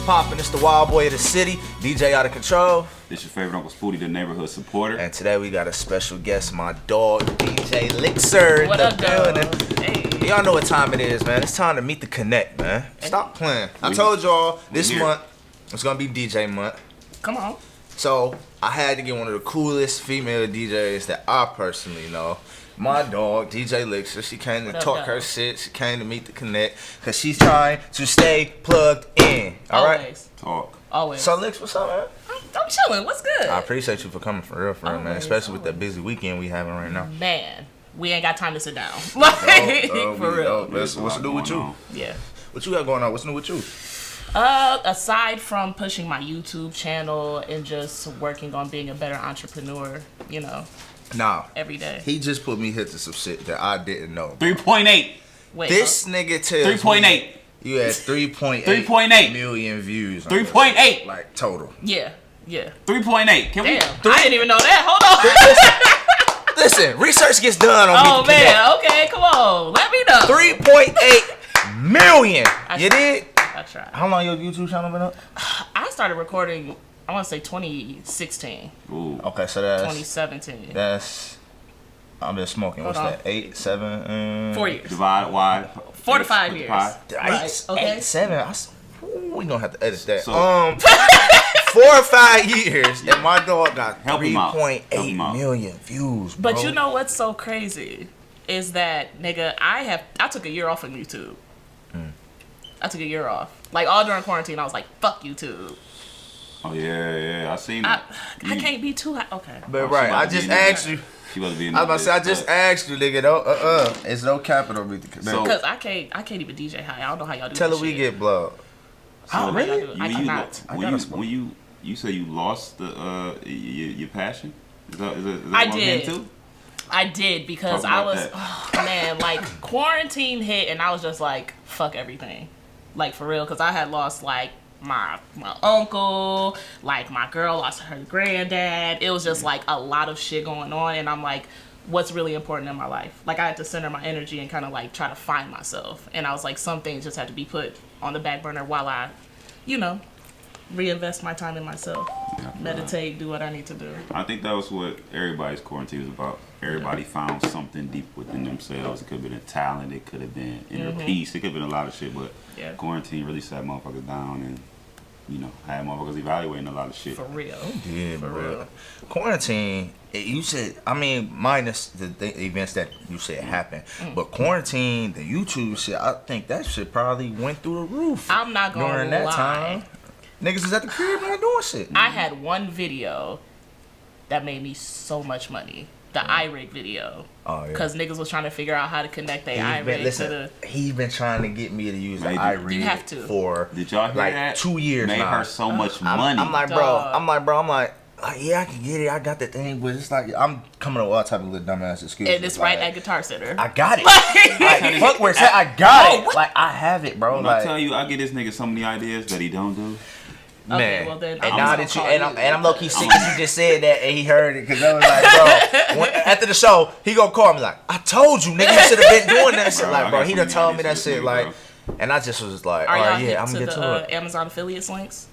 poppin'? It's the wild boy of the city, DJ Out of Control. This your favorite Uncle Spooty, the neighborhood supporter. And today we got a special guest, my dog, DJ Lixxer. What up, dog? Hey. Y'all know what time it is, man. It's time to meet the connect, man. Stop playing. I told y'all this month it's gonna be DJ month. Come on. So I had to get one of the coolest female DJs that I personally know. My dog, DJ Lixxer. She came to talk her shit. She came to meet the connect because she's trying to stay plugged in. All right? Talk. Always. So Lix, what's up, man? I'm chilling. What's good? I appreciate you for coming for real, man. Especially with that busy weekend we having right now. Man, we ain't got time to sit down. Like, for real. What's new with you? Yeah. What you got going on? What's new with you? Aside from pushing my YouTube channel and just working on being a better entrepreneur, you know. Nah. Every day. He just put me hit to some shit that I didn't know. 3.8. Wait. This nigga tells 3.8. You had 3.8 million views. 3.8. Like total. Yeah. 3.8. Can we? Damn. I didn't even know that. Hold on. Listen, research gets done on Oh man. Okay. Come on. Let me know. 3.8 million. You did? I tried. How long your YouTube channel been up? I started recording, I want to say 2016. Ooh. Okay, so that's 2017. That's I'm just smoking. Hold What's on. that? 8, 7, 4 years. Divide wide. 4 to 5 years. Eight, Okay. 8, 7. We gonna have to edit that. So- 4 or 5 years, and my dog got Help him out. 3.8 million views. Bro. But you know what's so crazy is that, nigga, I took a year off of YouTube. I took a year off. Like, all during quarantine, I was like, fuck YouTube. Oh yeah. I seen I that. can't be too high. Okay. But right, I just asked you. She about to be in I was about to say, I this, just asked you, nigga. It's no capital. So- Because I can't even DJ high. I don't know how y'all do Tell her this we shit. get blood. I don't know how y'all do it. I You- cannot. When you say you lost the your passion, is that I what I'm did. getting to? I did because Talk I about was, that. oh, man, like quarantine hit and I was just like, fuck everything. Like for real, because I had lost like my uncle, like my girl lost her granddad. It was just like a lot of shit going on, and I'm like, what's really important in my life? Like I had to center my energy and kind of like try to find myself. And I was like, some things just had to be put on the back burner while I, you know, reinvest my time in myself. Meditate, do what I need to do. I think that was what everybody's quarantine was about. Everybody found something deep within themselves. It could have been a talent. It could have been inner peace. It could have been a lot of shit. But quarantine really sat motherfuckers down and, you know, had motherfuckers evaluating a lot of shit. For real. Yeah, for real. Quarantine, you said, I mean, minus the events that you said happened, but quarantine, the YouTube shit, I think that shit probably went through the roof. I'm not gonna during that lie. time. Niggas is at the crib not doing shit. I had one video that made me so much money. The iRig video. Oh, yeah. Because niggas was trying to figure out how to connect their iRig to the... He's been trying to get me to use the Maybe. iRig You have to. for Did y'all hear like that? 2 years Made now. her so much money. I'm like, yeah, I can get it. I got that thing, but it's like I'm coming up with all type of little dumbass excuses. And it's right at Guitar Center. I got it. Like, fuck where it's at. I got Oh, it. what? Like I have it, bro. When Like, I tell you, I get this nigga so many ideas that he don't do. Okay, man. well then, And I'm now gonna that you call and I'm low key sick because he just said that and he heard it because I was like, bro. After the show, he gonna call me like, I told you, nigga, you should have been doing that shit. Bro, Like, I bro, got he so done many told me ideas that for this shit. nigga, Like, and I just was like, Are all y'all right, hip yeah, I'm to gonna get the to it. Amazon affiliates links?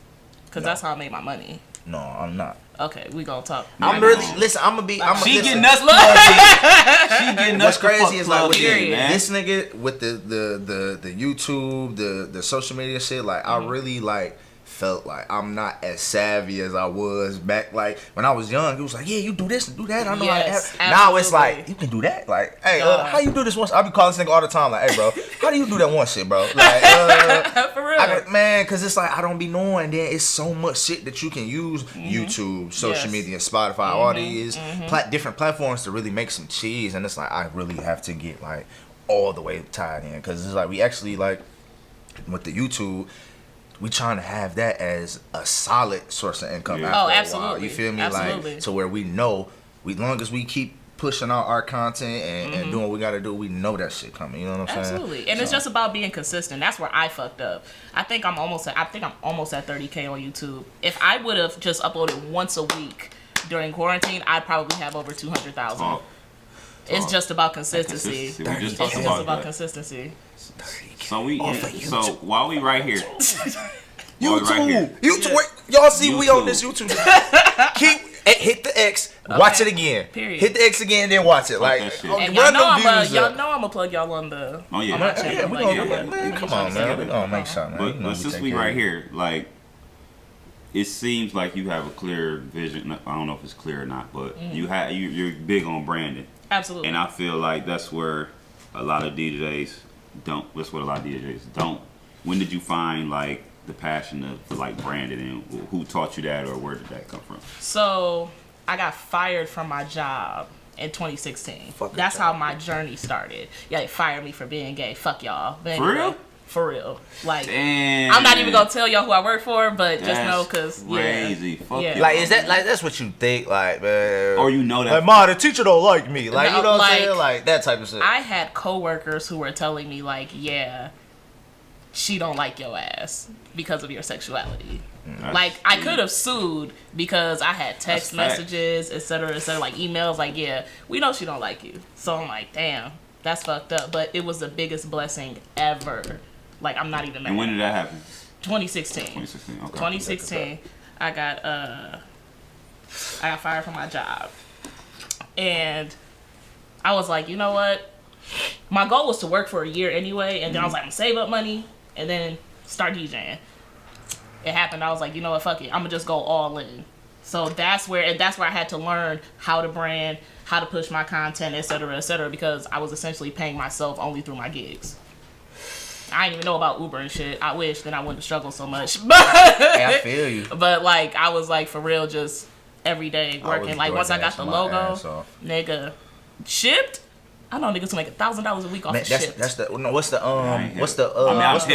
Because that's how I made my money. No, I'm not. Okay, we gonna talk. I'm really listen. I'm gonna be. She listen. getting us plugged in. She getting us What's the fuck crazy is like plugged with in, man. this nigga with the YouTube, the social media shit. Like I really like felt like I'm not as savvy as I was back. Like when I was young, it was like, yeah, you do this and do that. I know. Yes, now it's absolutely. like you can do that. Like, hey, how you do this once? I be calling this nigga all the time. Like, hey, bro, how do you do that one shit, bro? Like, For real. man, cause it's like I don't be knowing. Then it's so much shit that you can use YouTube, social Yes. media, Spotify, all these different platforms to really make some cheese. And it's like I really have to get like all the way tied in, cause it's like we actually like with the YouTube. We trying to have that as a solid source of income. Yeah. After Oh, a while. absolutely. You feel me? Absolutely. Like to where we know, long as we keep pushing out our content and doing what we gotta do, we know that shit coming. You know what I'm saying? Absolutely. And it's just about being consistent. That's where I fucked up. I think I'm almost at 30K on YouTube. If I would have just uploaded once a week during quarantine, I'd probably have over 200,000. Talk. It's just about consistency. We just It's talked just about about that. consistency. So while we right here, YouTube. Y'all see we on this YouTube. Hit the X, watch it again. Period. Hit the X again, then watch it. Like, and y'all know I'm gonna plug y'all on the. Oh yeah, on my channel. Come on, man. We gonna make something. But since we right here, like, it seems like you have a clear vision. I don't know if it's clear or not, but you're big on branding. Absolutely. And I feel like that's where a lot of DJs don't. That's what a lot of DJs don't. When did you find like the passion for like branding, and who taught you that, or where did that come from? So I got fired from my job in 2016. That's how my journey started. Yeah, they fired me for being gay. Fuck y'all. But anyway, for real? For real. Like, damn. I'm not even gonna tell y'all who I work for, but just know, cause crazy. Fuck yeah. Like, is that like that's what you think? Like, man, or you know that? Like, Ma, the teacher don't like me. Like, no, you know what like, I'm saying? Like that type of shit. I had coworkers who were telling me like, yeah, she don't like your ass because of your sexuality. Like, I could have sued because I had text messages, etc., like emails, like, yeah, we know she don't like you. So I'm like, damn, that's fucked up. But it was the biggest blessing ever. Like, I'm not even mad. And when did that happen? 2016. 2016, okay. 2016, I got fired from my job. And I was like, you know what? My goal was to work for a year anyway, and then I was like, I'm gonna save up money and then start DJing. It happened. I was like, you know what, fuck it. I'm gonna just go all in. So that's where I had to learn how to brand, how to push my content, etc., because I was essentially paying myself only through my gigs. I didn't even know about Uber and shit. I wish, then I wouldn't struggle so much. Hey, I feel you. But like, I was like, for real, just every day working. Like, once I got the logo, nigga, shipped. I know niggas who make $1,000 a week off of shit. What's the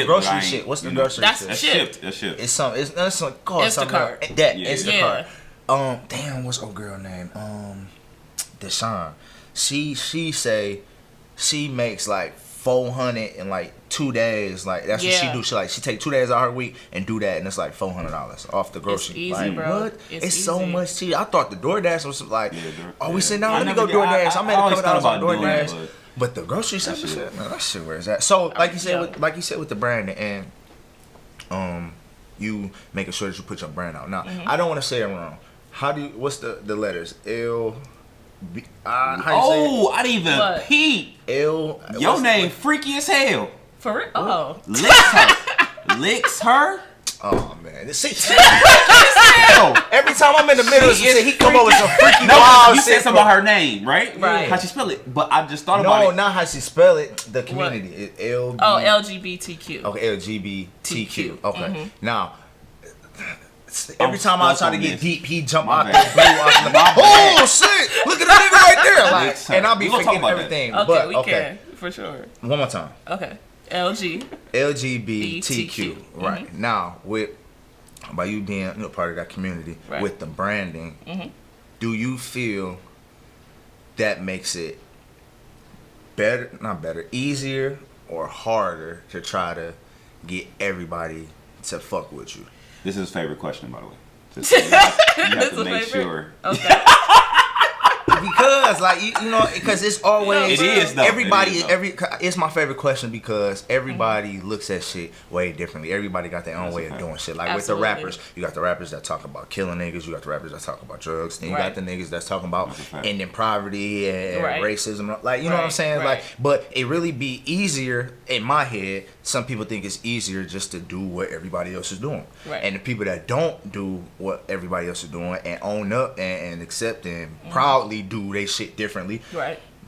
grocery shit? What's the grocery shit? That's shipped. That's shipped. It's called Instacart. Instacart. Damn, what's old girl name? Deshawn. She say she makes like 400 in like 2 days. Like, that's what she do. She take 2 days out of her week and do that, and it's like $400 off the grocery. It's easy, like, bro. What? It's easy. So much cheap. I thought the DoorDash was like, we sitting down, let me go did. DoorDash. I made a couple dollars on DoorDash. DoorDash. But the grocery stuff, that shit where is that? So, like you said with the branding, and you making sure that you put your brand out. Now, I don't want to say it wrong. What's the letters? How you say it? I didn't even peep. Your name freaky as hell. For real? Oh. Lixxer? Oh man, see, every time I'm in the middle, he come up with some freaky wild You shit. said something about her name, right? Right. How she spell it? But I just thought about it. No, not how she spell it. The community. LGBTQ. Okay, LGBTQ. Okay. Now, every time I try to get deep, he jump out the blue. Oh shit! Look at the nigga right there. Like, and I'll be forgetting everything. Okay, but, we can for sure. One more time. Okay. LGBTQ. Right. Now, by you being part of that community, with the branding, do you feel that makes it easier or harder to try to get everybody to fuck with you? This is his favorite question, by the way. You have to make sure. Okay. Because, like, you know, because it's always everybody. It's my favorite question because everybody looks at shit way differently. Everybody got their own way of doing shit. Like with the rappers, you got the rappers that talk about killing niggas. You got the rappers that talk about drugs. Then you got the niggas that's talking about ending poverty and racism. Like, you know what I'm saying? Like, but it really be easier in my head. Some people think it's easier just to do what everybody else is doing. And the people that don't do what everybody else is doing and own up and accept and proudly do they shit differently.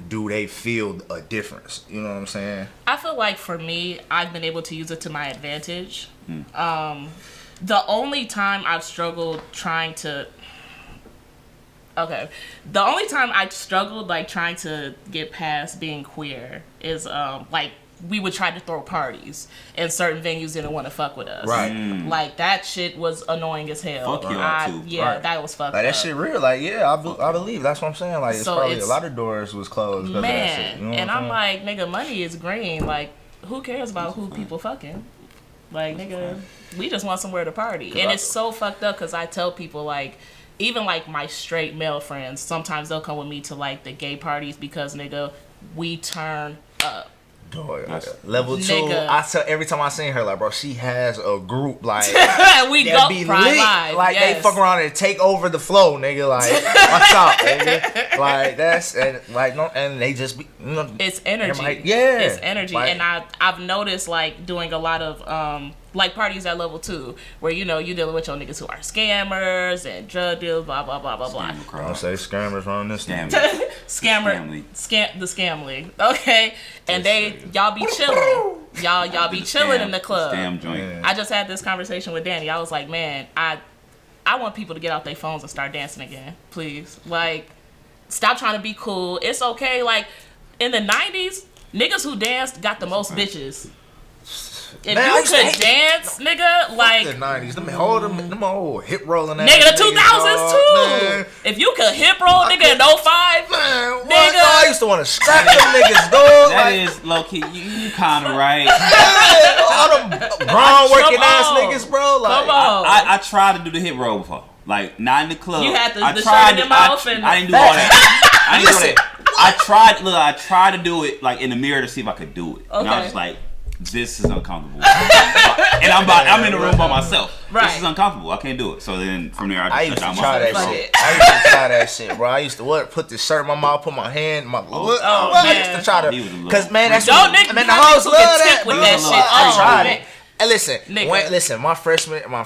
Do they feel a difference? You know what I'm saying? I feel like for me, I've been able to use it to my advantage. The only time I've struggled trying to... Okay. The only time I struggled like trying to get past being queer is like we would try to throw parties and certain venues didn't want to fuck with us. Like that shit was annoying as hell. Fuck y'all too. Yeah, that was fucked like, up. That shit real. Like, yeah, I believe. That's what I'm saying. Like, it's probably a lot of doors was closed because of that shit. You know and I'm like, nigga, money is green. Like, who cares about who people fucking? Like, nigga, we just want somewhere to party. And it's so fucked up because I tell people, like, even like my straight male friends, sometimes they'll come with me to like the gay parties because, nigga, we turn up. Level 2, nigga. I tell every time I seen her, like, bro, she has a group, like, we go be Pride lit. Live. Like, yes. they fuck around and take over the flow, nigga. Like, watch out, nigga. Like, that's, and, like, no, and they just be, you know. It's energy. Yeah. It's energy. Like, and I've noticed, like, doing a lot of, like, parties at level 2, where, you know, you dealing with your niggas who are scammers and drug dealers, blah, blah, blah, blah, blah. I don't say scammers on this. The scam league, okay? And y'all be chilling. Y'all be chilling in the club. Scam joint. Yeah. I just had this conversation with Danny. I was like, man, I want people to get out their phones and start dancing again, please. Like, stop trying to be cool. It's okay. Like, in the 90s, niggas who danced got the most bitches. If Man, you could dance, nigga, like the 90s, them old hip rolling ass nigga, the 2000s too. Man. If you could hip roll, nigga, in 05, Man, what? nigga. I used to want to scrap them niggas, dog. That Like, is low key. You kind of right. yeah, all them ground working ass niggas, bro. Like, Come on. I tried to do the hip roll before, like not in the club. You had the I shirt tried in your to- mouth and- I didn't do all that. I didn't do Listen. that. I tried to do it like in the mirror to see if I could do it. And I Okay. was just like, this is uncomfortable. And I'm in the room by myself. Right. This is uncomfortable. I can't do it. So then from there, I I used just to shut try down that my shit. I used to try that shit, bro. I used to put the shirt in my mouth, put my hand, I used to try He was a to, little cause man, that's Yo, what, nigga, man, the y'all hoes niggas love can that. tip with bro. that shit. I Oh, tried man. it. And listen, Nigga. listen, my freshman, what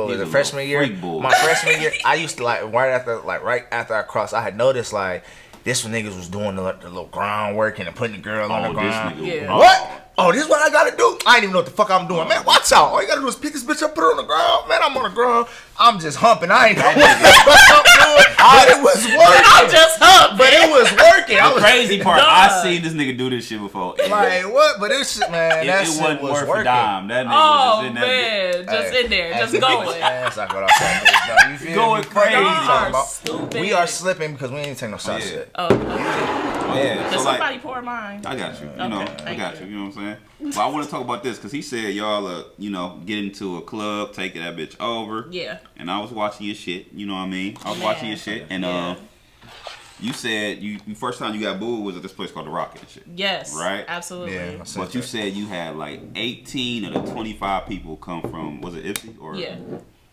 was He's it, a freshman little year? freak bull. My freshman year, I used to right after I crossed, I had noticed like this when niggas was doing the little groundwork and putting the girl on the Oh, this ground. nigga. Yeah. What? Oh, this is what I gotta do? I ain't even know what the fuck I'm doing. Man, watch out. All you gotta do is pick this bitch up, put her on the ground. Man, I'm on the ground. I'm just humping. I ain't know what the fuck I'm doing. But it was working. I'm just up, But it was working. I The was crazy part, Dog. I seen this nigga do this shit before. like, what? But this shit, man, that it shit wasn't was worth a working. dime. That nigga Oh was just in that bitch. man, just in there, just Hey, going. ass, I got off that bitch, dog. You feel Going me? crazy. What Y'all you talking are about? stupid. We are slipping because we ain't take no shots Yeah. yet. Oh, Yeah. did So somebody like, pour mine? I got you. You know, I thank got you. you. You know what I'm saying? But I want to talk about this because he said y'all get into a club, taking that bitch over. Yeah. And I was watching your shit. You know what I mean? I was watching your shit, and Yeah. you said you first time you got booed was at this place called the Rocket and shit. Yes. Right? Absolutely. Yeah. But you said you had like 18 of the 25 people come from, was it Ipsy or Yeah.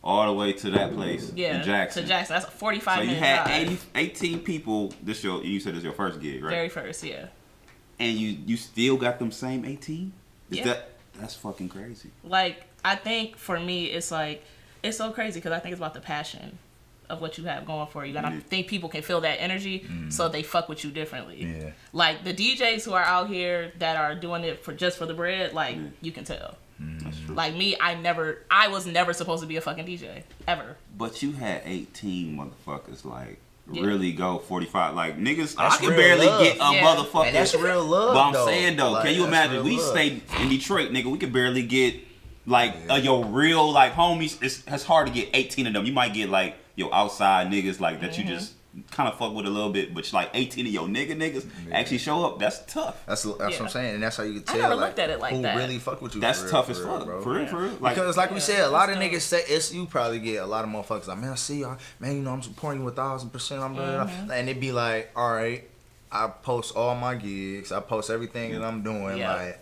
all the way to that place Yeah. in Jackson. To Jackson. That's a 45 So you minute had drive. 18 people. You said this is your first gig, right? Very first, yeah. And you still got them same 18? Yeah. That's fucking crazy. Like, I think for me, it's like, it's so crazy because I think it's about the passion of what you have going for you. And I think people can feel that energy, so they fuck with you differently. Yeah. Like, the DJs who are out here that are doing it just for the bread, like, you can tell. That's true. Like me, I was never supposed to be a fucking DJ. Ever. But you had 18 motherfuckers, like, Yeah. really go 45. Like, niggas, That's I can real barely love. get a Yeah. motherfucker. And that's real love. But I'm though. saying, though, Like, can you that's imagine? real We love. stayed in Detroit, nigga. We could barely get, like, your real, like, homies. It's hard to get 18 of them. You might get, like, your outside niggas, like, that you just kind of fuck with a little bit. But, like, 18 of your niggas actually show up. That's tough. That's what I'm saying, and that's how you can I tell. never like, looked at it like who that. really fuck with you. That's for real, tough for as real, fuck. bro. For real, for real. Like, Because like we said, a lot of that's niggas say it's you probably get a lot of motherfuckers like, man, I see y'all, man, you know I'm supporting you 1,000%. I'm and it be like, all right, I post all my gigs, I post everything that I'm doing, Yeah. like.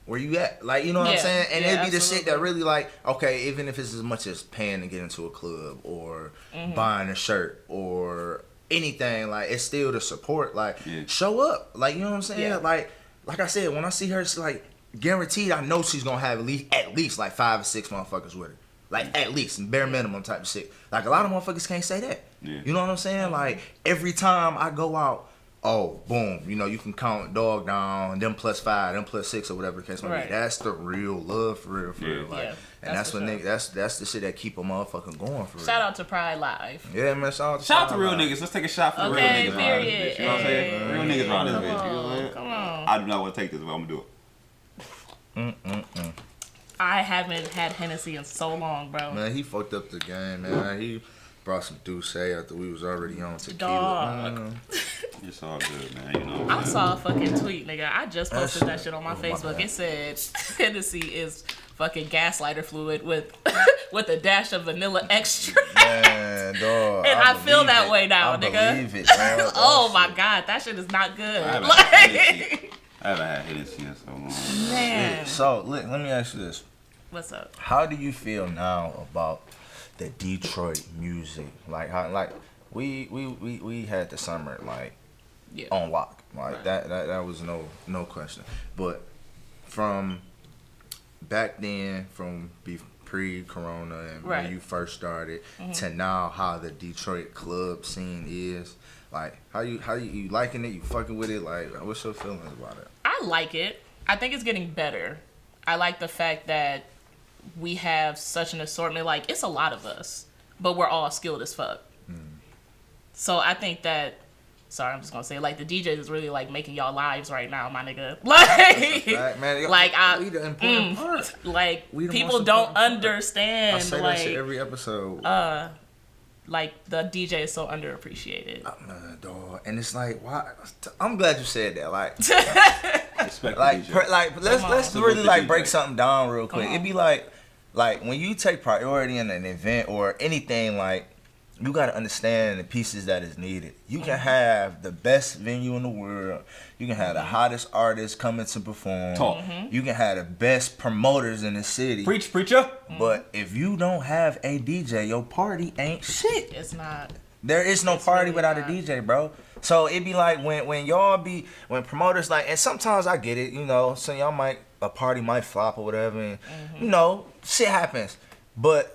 Where you at? Like, you know what I'm Yeah. saying? And Yeah, it'd be the shit that absolutely. really like, okay, even if it's as much as paying to get into a club or buying a shirt or anything, like, it's still the support. Like, show up. Like, you know what I'm saying? Yeah. Like I said, when I see her, it's like, guaranteed, I know she's gonna have at least like 5 or 6 motherfuckers with her. Like, at least, bare minimum type of shit. Like, a lot of motherfuckers can't say that. Yeah. You know what I'm saying? Like, every time I go out, oh, boom, you know, you can count dog down, them +5, them +6, or whatever the case may Right. be. That's the real love, for real, for real. Like, Yeah, and that's for what sure. niggas, that's the shit that keep a motherfucker going, for real. Shout out to Pride Live. Yeah, man, shout shout out to real niggas. Let's take a shot for the real Okay, niggas around this period. bitch. You know what I'm saying? Real niggas around this Come bitch. You know what I'm on, saying? come on. I do not want to take this, but I'm going to do it. I haven't had Hennessy in so long, bro. Man, he fucked up the game, man. He brought some Douce after we was already on tequila. Dog. Man. It's all good, man. You know. I saw a fucking tweet, nigga. I just posted that shit on my Oh, my Facebook. bad. It said Hennessy is fucking gaslighter fluid with with a dash of vanilla extra. Man, dog. And I feel believe that it. way now, I nigga. believe it, man. Oh my god, that shit is not good. I haven't Like, had Hennessy. I I haven't had Hennessy in so long. Man. So let me ask you this. What's up? How do you feel now about the Detroit music? Like how we had the summer on lock. Like that was no question. But from back then, from pre-corona and when you first started to now, how the Detroit club scene is, like how you liking it? You fucking with it? Like what's your feelings about it? I like it. I think it's getting better. I like the fact that we have such an assortment. Like it's a lot of us, but we're all skilled as fuck. So I think that. Sorry, I'm just gonna say like the DJs is really like making y'all lives right now, my nigga. Like, man, we the important part. Like people don't understand. I say that shit every episode. Like the DJ is so underappreciated. Dog. And it's like, why? I'm glad you said that. Like, respect let's really like break something down real quick. It'd be like when you take priority in an event or anything, like. You gotta understand the pieces that is needed. You can have the best venue in the world. You can have the hottest artists coming to perform. You can have the best promoters in the city. Preacher. But if you don't have a DJ, your party ain't shit. It's not. There is no party really without a DJ, bro. So it be like when promoters like, and sometimes I get it, you know, so a party might flop or whatever, and you know, shit happens. But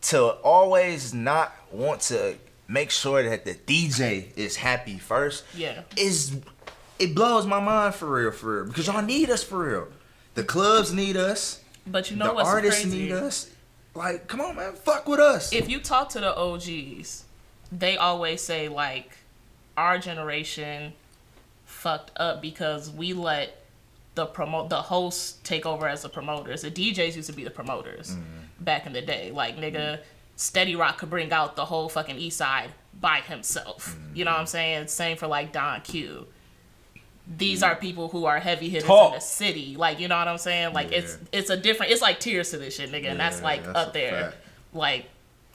to always not want to make sure that the DJ is happy first, it blows my mind for real, because y'all need us for real. The clubs need us. But you know what's crazy? The artists need us. Like, come on, man, fuck with us. If you talk to the OGs, they always say like, our generation fucked up because we let the hosts take over as the promoters. The DJs used to be the promoters back in the day. Like, nigga, Steady Rock could bring out the whole fucking East Side by himself. You know what I'm saying? Same for like Don Q. These are people who are heavy hitters in the city. Like, you know what I'm saying? Like, it's a different, it's like tiers to this shit, nigga. And that's like that's up there. Fact. Like,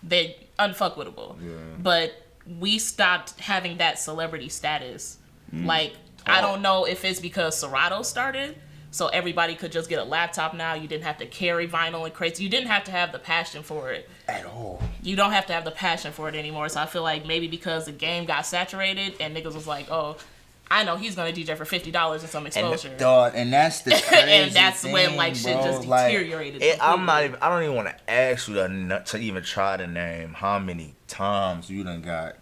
they unfuckwittable. But we stopped having that celebrity status. Like, I don't know if it's because Serato started, so everybody could just get a laptop now. You didn't have to carry vinyl and crates. You didn't have to have the passion for it. At all. You don't have to have the passion for it anymore. So I feel like maybe because the game got saturated and niggas was like, oh, I know he's gonna DJ for $50 and some exposure. And that's the crazy and that's thing, when like shit just deteriorated. I don't even want to ask you to even try to name how many times you done got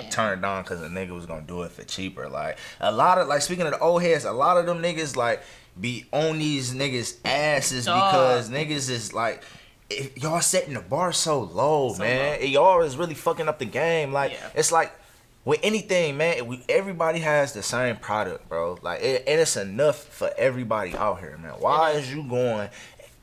turned on because a nigga was gonna do it for cheaper. Like a lot of speaking of the old heads, a lot of them niggas like be on these niggas asses because niggas is like, if y'all setting the bar so low, man. Y'all is really fucking up the game. Like it's like with anything, man. Everybody has the same product, bro. Like and it's enough for everybody out here, man. Why is you going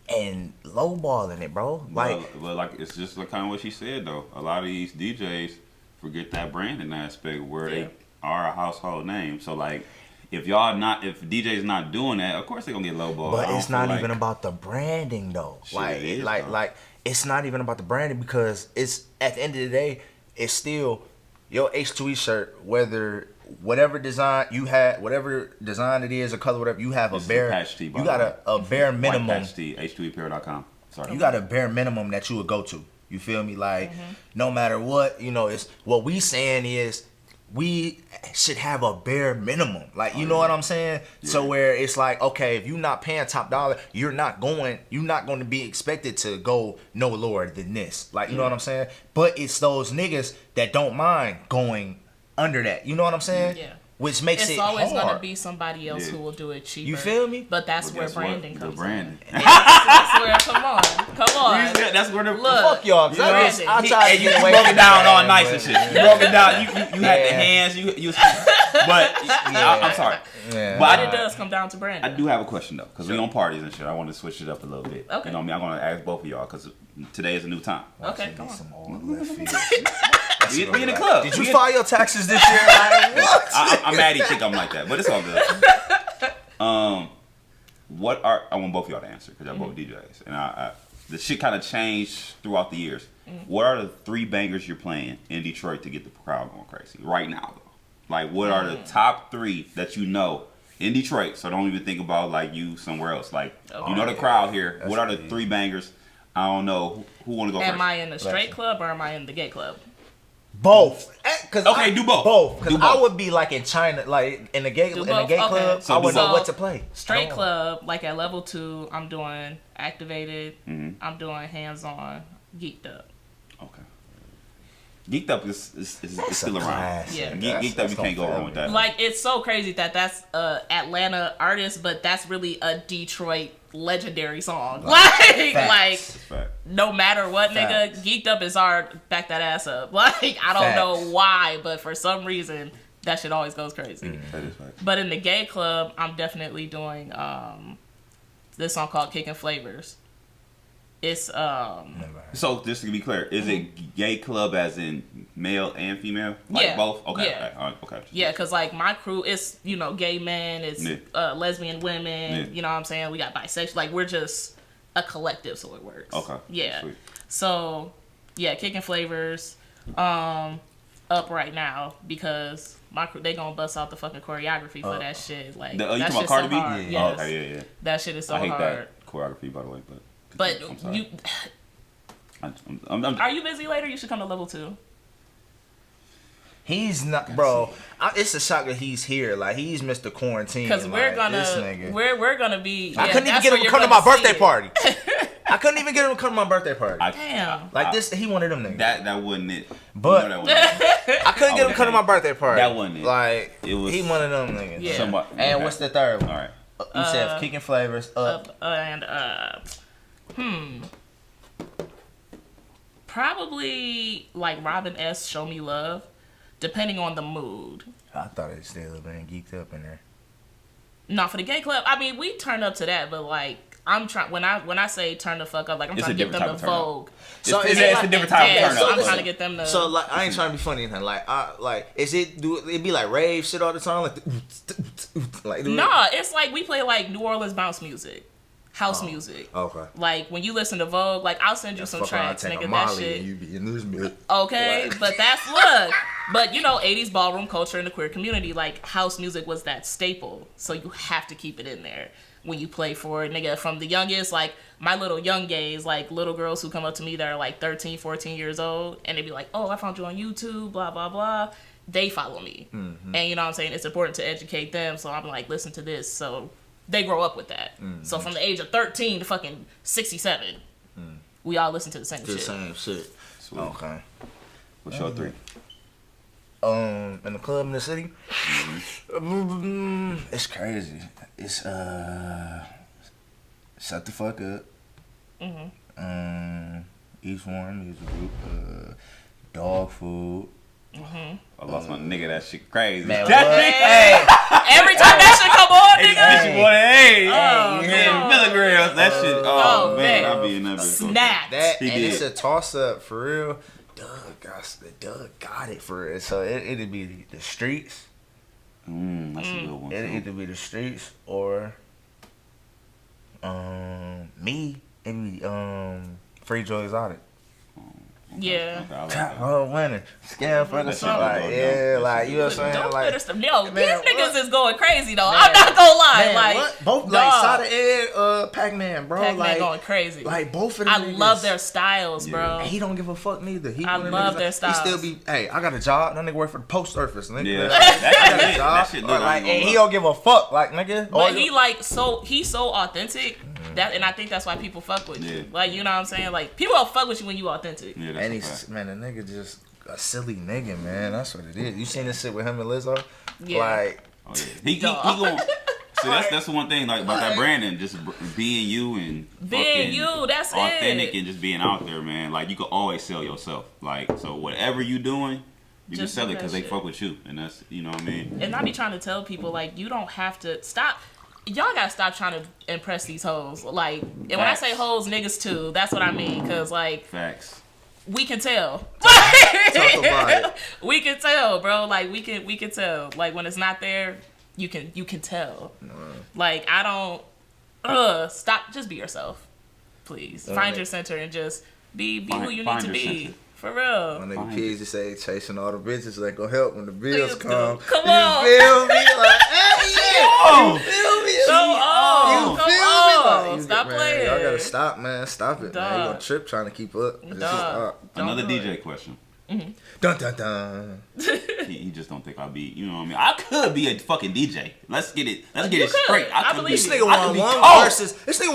and lowballing it, bro? Like, well, like it's just like kind of what she said though. A lot of these DJs forget that branding aspect where they are a household name. So like, if DJ's not doing that, of course they're gonna get lowball. But it's not even about the branding though. Like it's not even about the branding because it's at the end of the day, it's still your H2E shirt, whatever design you had, whatever design it is or color, whatever, you have this a bare, patch tee, you got a bare minimum. Patch tee, H2Eapparel.com. Sorry. You got a bare minimum that you would go to. You feel me? Like, no matter what, you know, it's what we saying is we should have a bare minimum. Like, you know what I'm saying? Yeah. So where it's like, okay, if you're not paying top dollar, you're not going to be expected to go no lower than this. Like, you know what I'm saying? But it's those niggas that don't mind going under that. You know what I'm saying? Yeah. Which makes it hard. It's always going to be somebody else who will do it cheaper. You feel me? But that's where branding comes in. That's where, come on. That's where the fuck y'all. You broke it down all nice and shit. You broke it down. You had the hands. But I'm sorry. Yeah. But it does come down to branding. I do have a question though, because we on parties and shit. I want to switch it up a little bit. Okay. You know what I mean? I'm going to ask both of y'all because today is a new time. Okay, come on. We in the club. Did you file your taxes this year? Like, what? I'm mad he think I'm like that, but it's all good. I want both of y'all to answer because y'all both DJs, and the shit kind of changed throughout the years. What are the 3 bangers you're playing in Detroit to get the crowd going crazy right now? Though? Like, what are the top 3 that you know in Detroit, so don't even think about like you somewhere else. Like you know the crowd here. What are the 3 bangers? I don't know who want to go first. Am I in the straight club or am I in the gay club? Both. Okay, do both. Both. Because I would be like in China, like in the gay club. So I would know what to play. Straight club, like at level 2, I'm doing activated. I'm doing hands-on, geeked up. Okay. Geeked up is still around. Yeah. Geeked up, you can't go wrong with that. Like, it's so crazy that that's a Atlanta artist, but that's really a Detroit legendary song. Like, no matter what, nigga, Geeked Up is our back that ass up. Like, I don't know why, but for some reason, that shit always goes crazy. That is fact. But in the gay club, I'm definitely doing this song called Kicking Flavors. It's So just to be clear, is it gay club as in male and female? Like both? Okay. Yeah. Okay. Yeah, because like my crew, it's gay men, it's lesbian women. You know what I'm saying? We got bisexual. Like we're just a collective, so it works. Okay. Yeah. Sweet. So yeah, Kicking Flavors, up right now because my crew, they gonna bust out the fucking choreography for that shit. Like you that talking about shit's Cardi so B? hard. Yeah. Oh, okay, yeah. That shit is so hard. hard. I hate that choreography, by the way, But you, I'm, are you busy later? You should come to level 2. He's not, bro. It's a shock that he's here. Like he's Mr. Quarantine. Because we're gonna, this nigga. we're gonna be. I couldn't even get him to come to my birthday party. I couldn't even get him to come to my birthday party. Damn. Like this, he wanted them niggas. That wasn't it. But that wasn't it. I couldn't get him to come to my birthday party. That wasn't it. Like It was he one of them niggas. Yeah. And what's the third one? All right. You said Kicking Flavors up. Probably like Robin S. Show Me Love, depending on the mood. I thought it still been geeked up in there. Not for the gay club. I mean, we turn up to that, but like I'm trying when I say turn the fuck up, like I'm trying to get them to Vogue. So it's a different type of turn up. I'm trying to get them to. So like I ain't trying to be funny, is it be like rave shit all the time, like Nah, it's like we play like New Orleans bounce music. House music. Okay. Like when you listen to Vogue, like I'll send you some tracks, nigga. That shit. You be in this bit. Okay, but that's look. But 80s ballroom culture in the queer community, like house music was that staple. So you have to keep it in there when you play for it, nigga. From the youngest, like my little young gays, like little girls who come up to me that are like 13, 14 years old, and they be like, "Oh, I found you on YouTube, blah blah blah." They follow me, and you know what I'm saying. It's important to educate them. So I'm like, listen to this. So they grow up with that. So from the age of 13 to fucking 67, we all listen to the same shit. Sweet. Okay. What's your 3? In the club in the city, it's crazy. It's Shut the Fuck Up. S1E12 is a group. Dog Food. I lost my nigga. That shit crazy. Man, hey. Every time that shit come on, nigga. Man, milligrams. That shit. Oh man, I be in that bitch. Snap. That and it's a toss up for real. Doug got it for real. So it'd be the streets. That's a good one. It'd either be the streets or me. It'd be Free Joy Exotic. Yeah. Winning. Scam for the song. Like, you know what I'm saying? Like, these niggas is going crazy though. Man, I'm not gonna lie. Man, like, what? Both like Sada and Pac-Man, bro. Pac-Man going crazy. Like both of them. I love their styles, bro. And he don't give a fuck neither. I love their styles. He still be, hey, I got a job. That nigga work for the post office, nigga. Yeah. I got a job. That shit like, and he don't give a fuck, like, nigga. But he's so authentic. And I think that's why people fuck with you. Like, you know what I'm saying? Like, people will fuck with you when you authentic. Yeah, and he's, man, the nigga just a silly nigga, man. That's what it is. You seen this shit with him and Lizzo? Yeah. Like, he going. See, that's the one thing like about that branding, just being you and being you. That's authentic it. and just being out there, man. Like you can always sell yourself. Like so, whatever you doing, you just can sell it because they fuck with you, and that's you know what I mean. And I be trying to tell people like you don't have to stop. Y'all gotta stop trying to impress these hoes. Like, and when I say hoes, niggas too. That's what I mean. Cause like, facts. We can tell. talk about it. We can tell, bro. Like we can tell. Like when it's not there, you can tell. Like I don't. Stop. Just be yourself, please. Find your center and just be who you need to be. Center. For real. My nigga P just say chasing all the bitches ain't gonna help when the bills come. Come on. You feel me? Like, hey, yeah. Oh, Stop playing. Y'all gotta stop, man. Stop it, man. You gonna trip trying to keep up. Another DJ question. Mm-hmm. Dun dun dun. He just don't think I'll be. You know what I mean? I could be a fucking DJ. Let's get it straight. I believe this nigga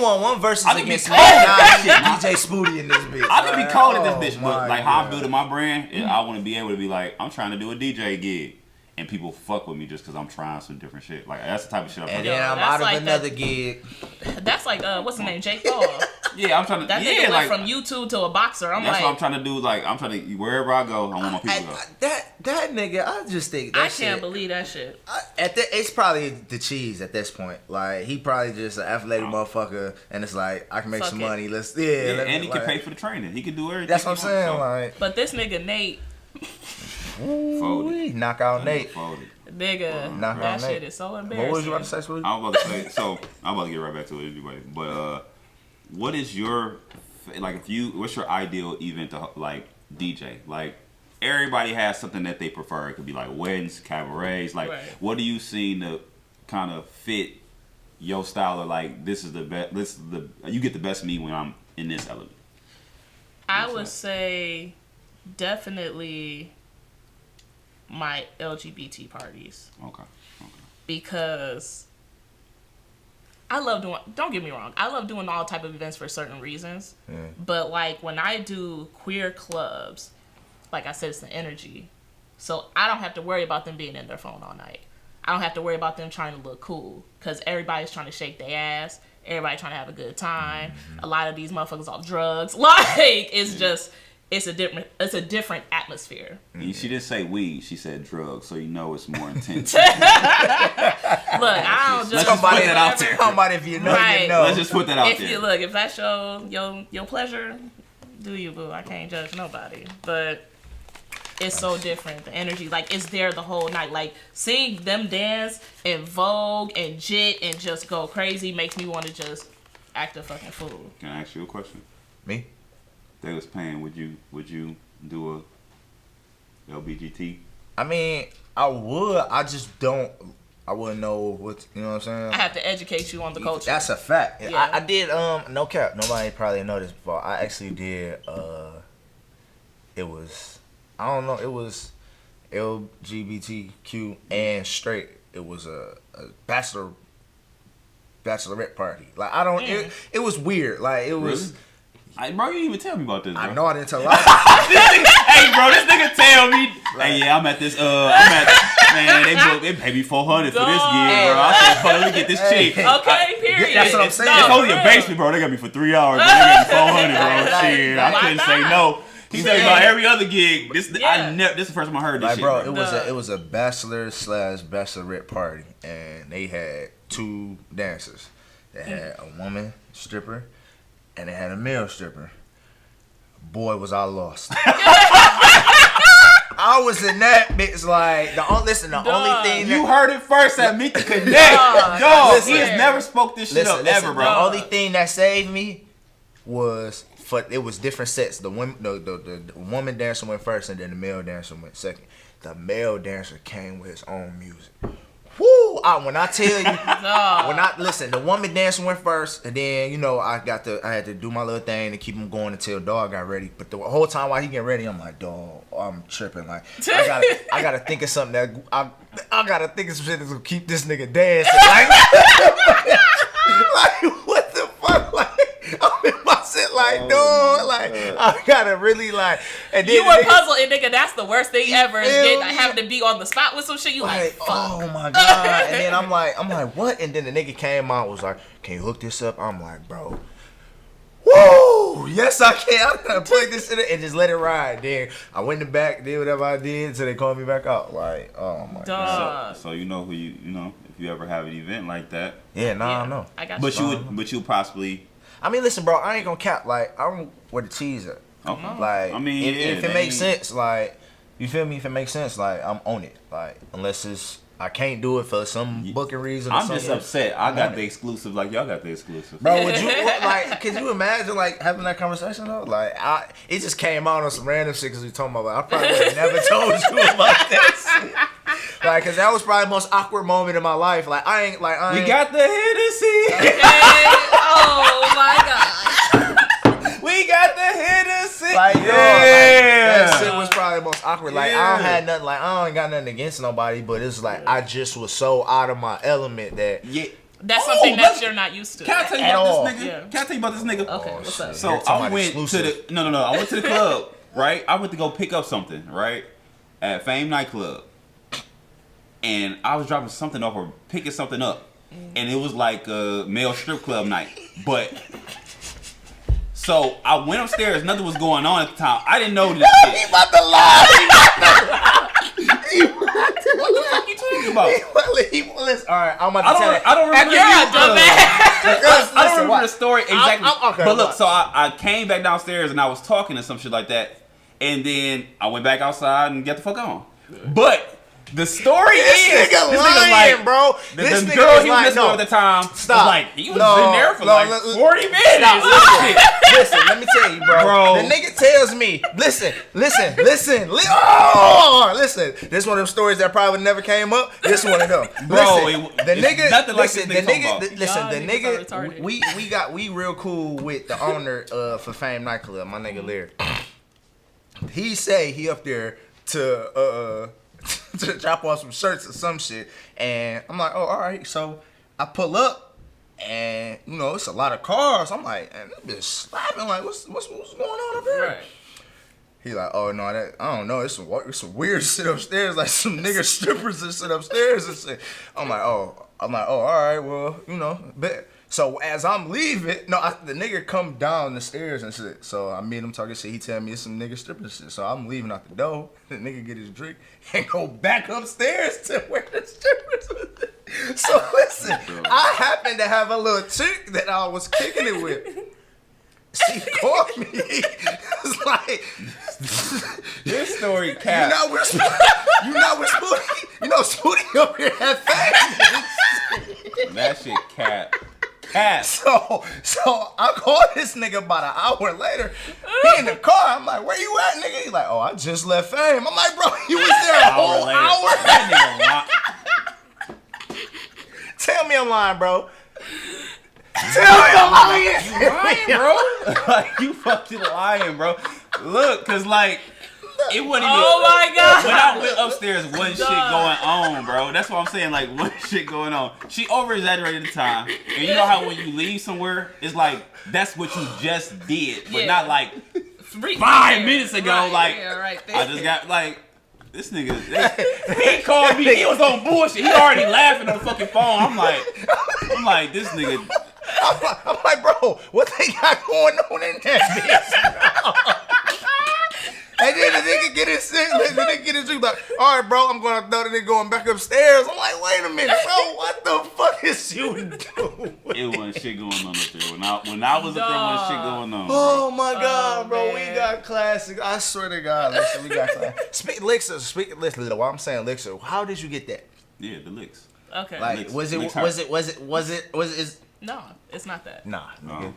won one versus against DJ Spooty in this bitch. I could be cold at this bitch, but like how I'm building my brand, I want to be able to be like, I'm trying to do a DJ gig. And people fuck with me just because I'm trying some different shit. Like, that's the type of shit I'm trying to do. And then I'm out of another gig. That's like, what's his name? Jake Paul. Yeah, I'm trying to... That nigga went from YouTube to a boxer. That's what I'm trying to do. Like, I'm trying to... Wherever I go, I want my people to go. That nigga, I just think that shit... I can't believe that shit. It's probably the cheese at this point. Like, he probably just an athletic motherfucker, and it's like, I can make some money. And he can pay for the training. He can do everything. That's what I'm saying. Like, but this nigga Nate... Folded. Knock out Nate. Folded. Nigga, that shit is so embarrassing. What was you about to say, Sweetie? I'm about to say, so I'm about to get right back to it anyway. But what is your what's your ideal event to like DJ? Like everybody has something that they prefer. It could be like weddings, cabarets. Like what do you see to kind of fit your style? Or like this is the best. You get the best of me when I'm in this element. I would say definitely my LGBT parties. Okay. Because I love doing, don't get me wrong, I love doing all type of events for certain reasons. Yeah. But like when I do queer clubs, like I said, it's the energy. So I don't have to worry about them being in their phone all night. I don't have to worry about them trying to look cool because everybody's trying to shake their ass. Everybody trying to have a good time. Mm-hmm. A lot of these motherfuckers off drugs. Like it's just... It's a different atmosphere. She didn't say weed. She said drugs, so you know it's more intense. Look, I don't just put that out there. Somebody, if you know, you know. Let's just put that out there. If that's your pleasure, do you, boo? I can't judge nobody, but it's so different. The energy, like it's there the whole night. Like seeing them dance and Vogue and Jit and just go crazy makes me want to just act a fucking fool. Can I ask you a question? Me? They was paying, would you do a LBGT? I mean, I would. I just don't. I wouldn't know what. You know what I'm saying? I have to educate you on the culture. That's a fact. Yeah. I did. No cap. Nobody probably noticed before. I actually did. It was. I don't know. It was LGBTQ and straight. It was a bachelorette party. Like I don't. It was weird. Like it was. Really? Bro, you didn't even tell me about this, bro. I know I didn't tell a lot. Hey, bro, this nigga tell me, hey, yeah, I'm at this, man, they pay me $400 for this gig, bro. I said, fuck, let me get this chick. Okay, period. That's what I'm saying. It's only a basement, bro. They got me for 3 hours, bro. They got me $400, bro. Shit, I couldn't say no. He said about every other gig. This is the first time I heard this shit, bro. It was a bachelor/bachelorette party, and they had 2 dancers. They had a woman stripper. And they had a male stripper. Boy, was I lost. I was in that bitch like the only thing you heard it first at Meet the Connect. Dog, he has never spoke this shit up ever, bro. The only thing that saved me was it was different sets. The woman dancer went first, and then the male dancer went second. The male dancer came with his own music. Woo! When I tell you, the woman dancing went first, and then I had to do my little thing to keep him going until dog got ready. But the whole time while he getting ready, I'm like, dog, I'm tripping. Like I gotta think of something that I gotta think of some shit that's gonna keep this nigga dancing. Like, like what the fuck? Like I'm in my set, like dog, like I gotta really like. And then you were puzzled, and nigga, that's the worst thing ever. Is having to be on the spot with some shit. You like fuck. Oh my god! And then I'm like, what? And then the nigga came out, was like, can you hook this up? I'm like, bro. Woo! Yes, I can. I'm gonna plug this in and just let it ride. Then I went in the back, did whatever I did, until they called me back out. Like, oh my god. So you know who if you ever have an event like that. Yeah, I know. I got you. But you possibly. I mean, listen, bro. I ain't gonna cap. Like, I don't where the cheese at. Okay. Like, I mean, if it makes sense, like, you feel me? If it makes sense, like, I'm on it. Like, unless I can't do it for some booking reason. I'm just upset. I got the exclusive, like y'all got the exclusive. Bro, would you could you imagine like having that conversation though? Like, it just came out on some random shit because we talking about. I probably would have never told you about that shit. Like, cause that was probably the most awkward moment in my life. Like, I ain't. We got the Hennessy. Okay. Oh my god. We got the Hennessy. Like, yo, yeah. like, that shit was probably the most awkward. Like, I don't have nothing. Like, I don't got nothing against nobody, but it's like I just was so out of my element that. Yeah. That's something that you're not used to. Can I tell you At about all. this nigga? Yeah. Can I tell you about this nigga? Okay, what's up? So I went to the no. I went to the club, right? I went to go pick up something, right, at Fame Nightclub, and I was dropping something off or picking something up, and it was like a male strip club night. But so I went upstairs. Nothing was going on at the time. I didn't know this shit. He about to lie. What the fuck you talking about? All right, I'm about to tell you. I don't remember. I don't remember the story exactly. Okay, but look, so I came back downstairs and I was talking to some shit like that, and then I went back outside and got the fuck on. But the story this is nigga this lying, nigga like, bro. The girl he was listening to at the time was like, he was in there for like 40 minutes. Listen, let me tell you, bro. The nigga tells me, listen. This one of them stories that probably never came up. This one of them. Bro, the nigga, nothing like listen, this the nigga, listen, the niggas nigga, we real cool with the owner for Fame Nightclub, my nigga Larry. He say he up there to drop off some shirts or some shit, and I'm like, oh, all right. So I pull up, and you know it's a lot of cars. I'm like, and this bitch slapping. Like, what's going on up here? Right. He like, oh no, that I don't know. It's some weird shit upstairs. Like some nigga strippers that sit upstairs and shit. I'm like, oh, all right. Well, you know, bet. So as I'm leaving, the nigga come down the stairs and shit. So I meet him talking shit. He tell me it's some nigga stripping shit. So I'm leaving out the door. The nigga get his drink and go back upstairs to where the strippers was. So listen, I happen to have a little chick that I was kicking it with. She called me. It's like this story cap. we're Spooty. Spooty over here had fame. That shit cap. So I called this nigga about an hour later. He in the car. I'm like, where you at, nigga? He's like, oh, I just left Fame. I'm like, bro, you was there a whole hour. That nigga Tell me I'm lying, bro. Tell me I'm lying. You lying, bro? Like, you fucking lying, bro. Look, cause like, it wasn't even. Oh my god! When I went upstairs, wasn't shit going on, bro. That's what I'm saying. Like, wasn't shit going on. She over exaggerated the time, and you know how when you leave somewhere, it's like that's what you just did, but not like 5 minutes ago. Right, like, I just got like. This nigga, he called me. He was on bullshit. He already laughing on the fucking phone. I'm like, this nigga. I'm like, bro, what they got going on in that bitch? And then the nigga get his drink like, all right, bro, I'm gonna throw the nigga going back upstairs. I'm like, wait a minute, bro, what the fuck is you doing? It wasn't shit going on up there. When I was up there, wasn't shit going on. Oh my god, bro, man. We got classic. I swear to God, listen, we got classic. Lixxer, while I'm saying Lixxer, how did you get that? Yeah, the licks. Okay. Like, was it? No, it's not that. Nah. No.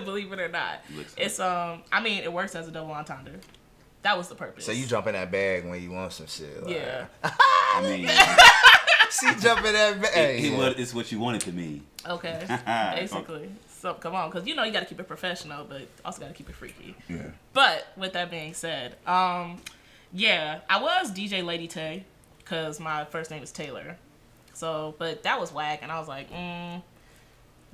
Believe it or not. It's I mean, it works as a double entendre. That was the purpose. So you jump in that bag when you want some shit. Like. Yeah. I mean, she jump in that bag. It's what you want it to mean. Okay. Basically. So come on, because you know you got to keep it professional, but also got to keep it freaky. Yeah. But with that being said, yeah, I was DJ Lady Tay because my first name is Taylor. So, but that was whack, and I was like,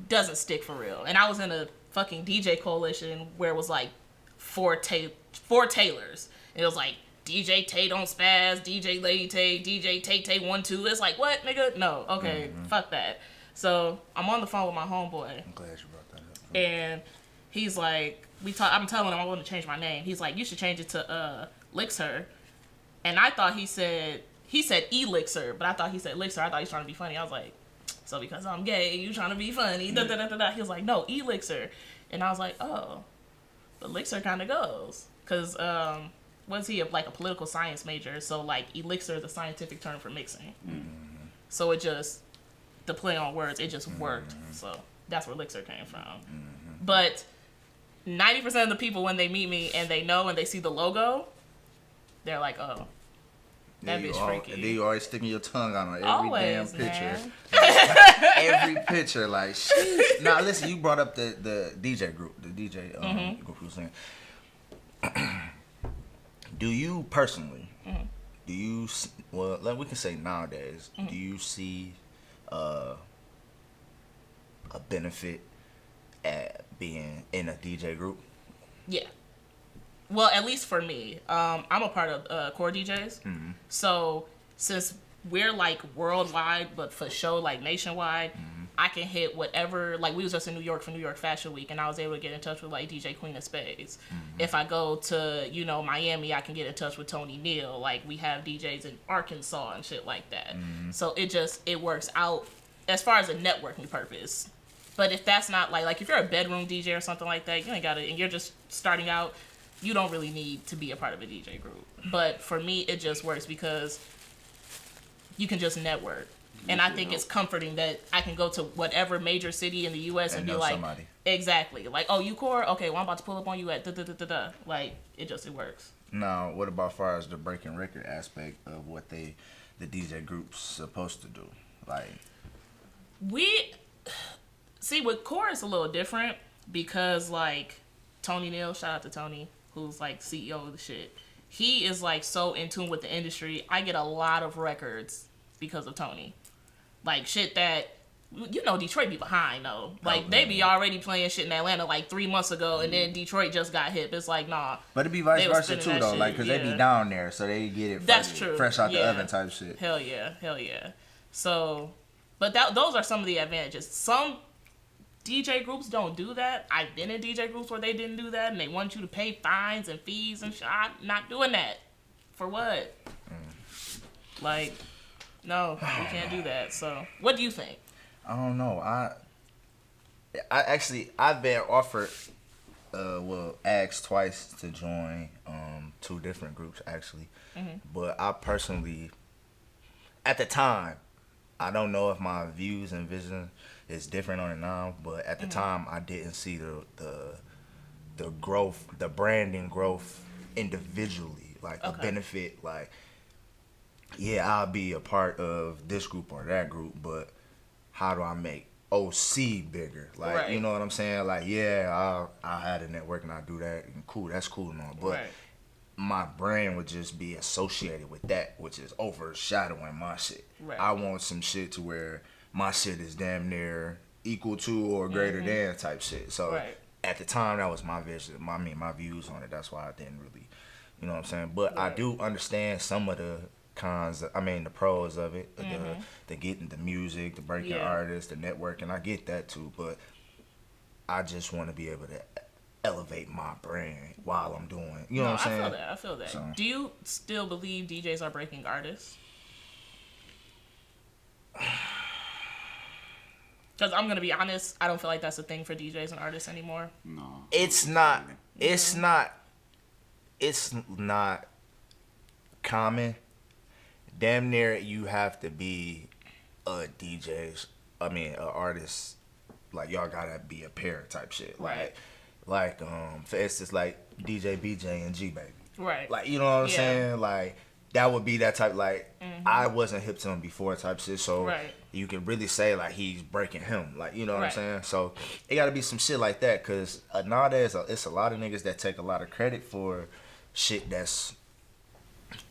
doesn't stick for real. And I was in a fucking DJ coalition where it was like four Taylors. It was like DJ Tay Don't Spaz, DJ Lady Tay, DJ Tay Tay 1 2. It's like, what, nigga? No, okay, fuck that. So I'm on the phone with my homeboy. I'm glad you brought that up. And he's like, I'm telling him I want to change my name. He's like, you should change it to Lixxer. And I thought he said Lixxer, but I thought he said Lixxer. I thought he was trying to be funny. I was like, so because I'm gay, you trying to be funny? Da, da, da, da, da. He was like, no, Lixxer. And I was like, oh, but Lixxer kind of goes. Because was he like a political science major? So like elixir is a scientific term for mixing. Mm-hmm. So it just, the play on words, it just worked. So that's where Lixxer came from. Mm-hmm. But 90% of the people when they meet me and they know and they see the logo, they're like, oh. That bitch freaky. And then you always sticking your tongue out on every Always, damn picture. Man. Every picture, like, sheesh. Now, listen, you brought up the DJ group, the DJ group you was saying. Do you personally, do you, well, like we can say nowadays, do you see a benefit at being in a DJ group? Yeah. Well, at least for me, I'm a part of Core DJs. So since we're like worldwide, but for show like nationwide, I can hit whatever. Like we was just in New York for New York Fashion Week, and I was able to get in touch with like DJ Queen of Spades. If I go to Miami, I can get in touch with Tony Neal. Like we have DJs in Arkansas and shit like that. So it works out as far as a networking purpose. But if that's not like if you're a bedroom DJ or something like that, you ain't got it, and you're just starting out, you don't really need to be a part of a DJ group. But for me, it just works because you can just network. And I think it's comforting that I can go to whatever major city in the U.S. and be like, somebody. Exactly. Like, oh, you Core? Okay, well, I'm about to pull up on you at da-da-da-da-da. Like, it works. Now, what about far as the breaking record aspect of what the DJ group's supposed to do? Like, see, with Core, it's a little different because, like, Tony Neal, shout out to Tony, who's, like, CEO of the shit. He is, like, so in tune with the industry. I get a lot of records because of Tony. Like, shit that, Detroit be behind, though. Like, they be already playing shit in Atlanta, like, 3 months ago, and then Detroit just got hit. It's like, nah. But it be vice versa, too, though. Like, because they be down there, so they get it fresh out the oven type shit. Hell yeah. So, but those are some of the advantages. Some DJ groups don't do that. I've been in DJ groups where they didn't do that, and they want you to pay fines and fees and shit. I'm not doing that. For what? Like, no, we can't do that. So, what do you think? I don't know. I've been offered, asked twice to join 2 different groups, actually. But I personally, at the time, I don't know if my views and vision is different on it now, but at the time, I didn't see the growth, the branding growth individually, like the benefit, like, yeah, I'll be a part of this group or that group, but how do I make OC bigger? Like, you know what I'm saying? Like, yeah, I had a network and I do that, and cool, that's cool and all, but my brand would just be associated with that, which is overshadowing my shit. I want some shit to where my shit is damn near equal to or greater than type shit. So at the time, that was my vision, my views on it. That's why I didn't really, you know what I'm saying? But I do understand some of the cons, the pros of it, the getting the music, the breaking artists, the networking. I get that too, but I just want to be able to elevate my brand while I'm doing, you know what I'm saying? I feel that. So, do you still believe DJs are breaking artists? Because I'm going to be honest, I don't feel like that's a thing for DJs and artists anymore. No. It's not common. Damn near you have to be an artist. Like, y'all gotta be a pair type shit. Like, for instance, like DJ BJ and G Baby. Right. Like, you know what I'm saying? Like, that would be that type, like, I wasn't hip to him before type shit, so you can really say, like, he's breaking him. Like, you know what I'm saying? So, it gotta be some shit like that, because nowadays, it's a lot of niggas that take a lot of credit for shit that's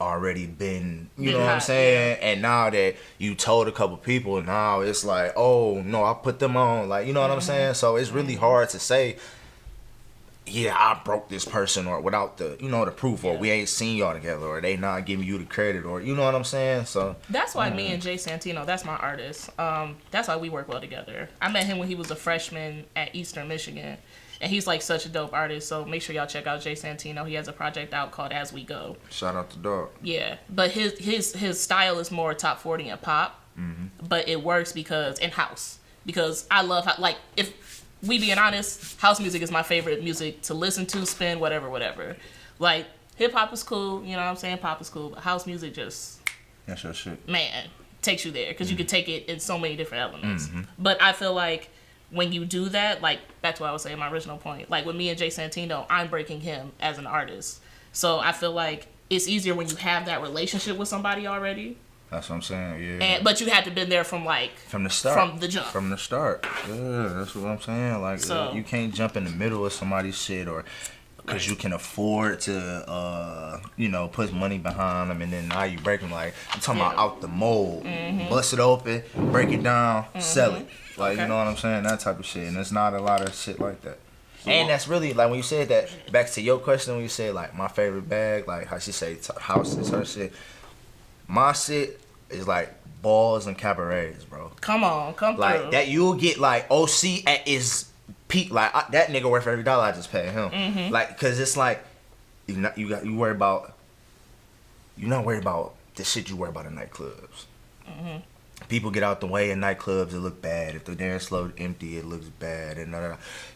already been, you know what I'm saying? And now that you told a couple people, now it's like, oh, no, I put them on. Like, you know what I'm saying? So, it's really hard to say, yeah, I broke this person, or without the, the proof, or we ain't seen y'all together, or they not giving you the credit, or, you know what I'm saying? So that's why me and Jay Santino, that's my artist. That's why we work well together. I met him when he was a freshman at Eastern Michigan, and he's like such a dope artist. So make sure y'all check out Jay Santino. He has a project out called As We Go. Shout out to dog. Yeah, but his style is more top 40 and pop, but it works because in house. Because I love how, like, if we being honest, house music is my favorite music to listen to, spin, whatever. Like, hip-hop is cool, you know what I'm saying? Pop is cool, but house music just... That's your shit. Man, takes you there, because you can take it in so many different elements. But I feel like when you do that, like, that's what I was saying, my original point. Like, with me and Jay Santino, I'm breaking him as an artist. So I feel like it's easier when you have that relationship with somebody already. That's what I'm saying, yeah. But you had to been there from the start. From the jump. From the start. Yeah, that's what I'm saying. Like, so, you can't jump in the middle of somebody's shit or because you can afford to, put money behind them and then now you break them. Like, I'm talking about out the mold. Bust it open, break it down, sell it. Like, you know what I'm saying? That type of shit. And there's not a lot of shit like that. And that's really, like, when you said that, back to your question, when you said, like, my favorite bag, like, how she say house is her shit. My shit is like balls and cabarets, bro. Come through. Like that, you'll get like OC at his peak. Like that nigga worth every dollar I just paid him. Like, cause it's like you're not worried about the shit you worry about in nightclubs. People get out the way in nightclubs, it look bad. If the dance floor empty, it looks bad, and